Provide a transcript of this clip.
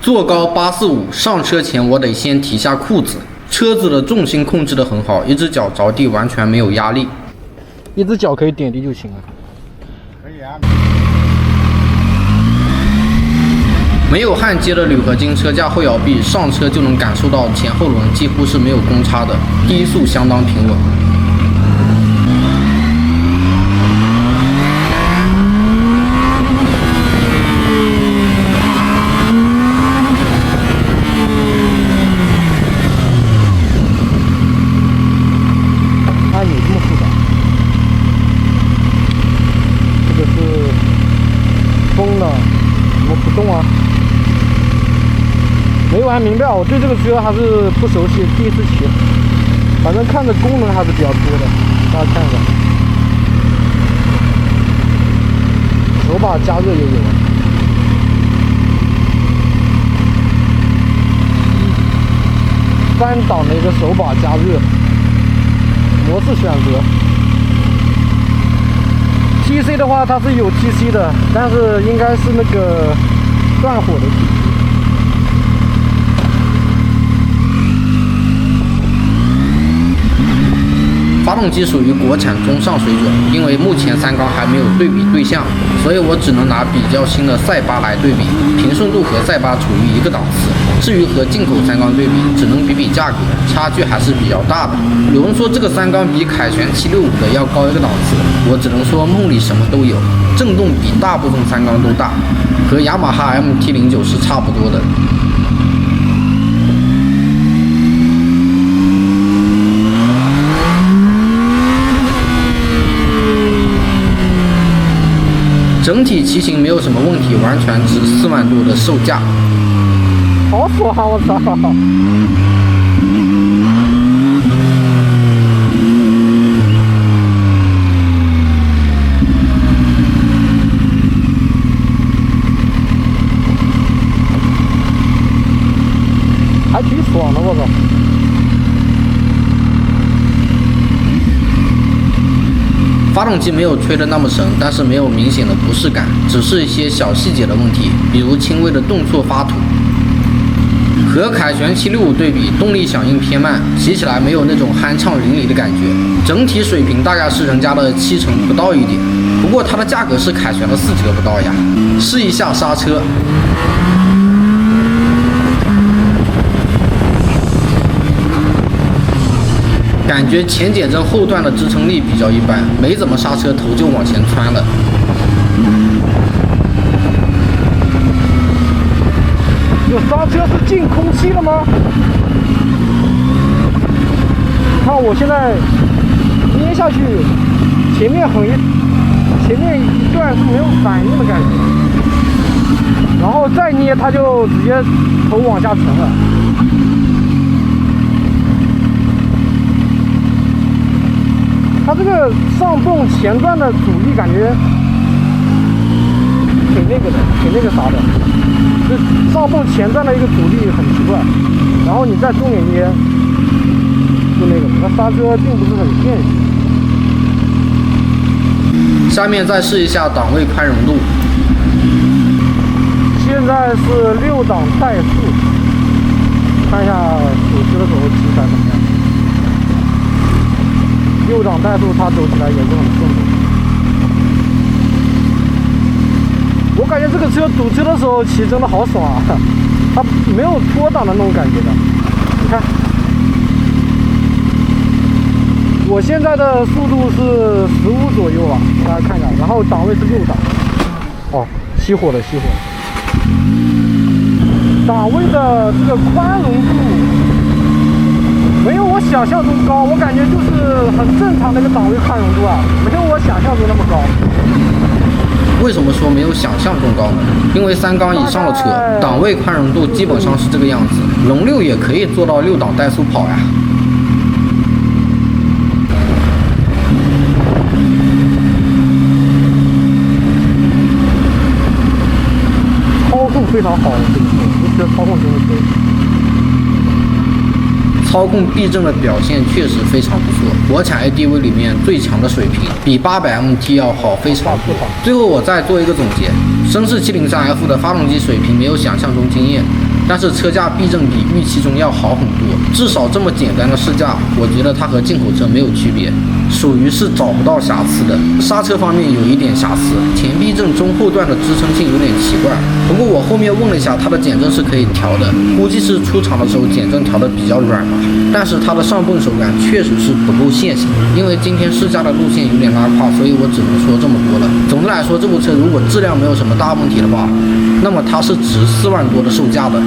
坐高845，上车前我得先提下裤子。车子的重心控制得很好，一只脚着地完全没有压力，一只脚可以点地就行了。可以啊。没有焊接的铝合金车架后摇臂，上车就能感受到前后轮几乎是没有公差的，低速相当平稳。没玩明白，我对这个车还是不熟悉，第一次骑。反正看着功能还是比较多的，大家看一下，手把加热也有啊。3档的一个手把加热，模式选择。TC 的话它是有 TC 的，但是应该是那个断火的 TC。发动机属于国产中上水准，因为目前三缸还没有对比对象，所以我只能拿比较新的赛巴来对比，平顺度和赛巴处于一个档次。至于和进口三缸对比，只能比价格，差距还是比较大的。有人说这个三缸比凯旋765的要高一个档次，我只能说梦里什么都有，震动比大部分三缸都大，和雅马哈 MT-09是差不多的。整体骑行没有什么问题，完全值4万多的售价。好爽啊！我操！还挺爽的，我操！发动机没有吹得那么神，但是没有明显的不适感，只是一些小细节的问题，比如轻微的顿挫发土。和凯旋765对比，动力响应偏慢，骑起来没有那种酣畅淋漓的感觉，整体水平大概是人家的7成不到一点。不过它的价格是凯旋的4折不到呀。试一下刹车。感觉前减震后段的支撑力比较一般，没怎么刹车头就往前窜了。有刹车是进空气了吗？看我现在捏下去，前面一段是没有反应的感觉，然后再捏它就直接头往下沉了。它这个上泵前段的阻力感觉挺那个的，挺那个啥的。这上泵前段的一个阻力很奇怪，然后你再重点捏，就那个，它刹车并不是很现实。下面再试一下档位宽容度。现在是6档怠速，看一下手持的时候骑起来怎么样。6档怠速它走起来也是很顺的。我感觉这个车堵车的时候骑真的好爽啊，它没有脱档的那种感觉的。你看，我现在的速度是15左右啊，大家看一下，然后档位是6档。哦，熄火了，熄火了。档位的这个宽容度没有我想象中高，我感觉就是很正常的一个档位宽容度啊，没有我想象中那么高。为什么说没有想象中高呢？因为3缸以上的车，档位宽容度基本上是这个样子，龙6也可以做到6档怠速跑呀。操控非常好，这车操控真的可以。操控避震的表现确实非常不错，国产 ADV 里面最强的水平，比800MT 要好非常多。最后我再做一个总结，绅士 703F 的发动机水平没有想象中惊艳，但是车架避震比预期中要好很多，至少这么简单的试驾，我觉得它和进口车没有区别，属于是找不到瑕疵的。刹车方面有一点瑕疵，前避震中后段的支撑性有点奇怪，不过我后面问了一下，它的减震是可以调的，估计是出厂的时候减震调的比较软吧。但是它的上泵手感确实是不够线性，因为今天试驾的路线有点拉胯，所以我只能说这么多了。总的来说，这部车如果质量没有什么大问题的话，那么它是值4万多的售价的。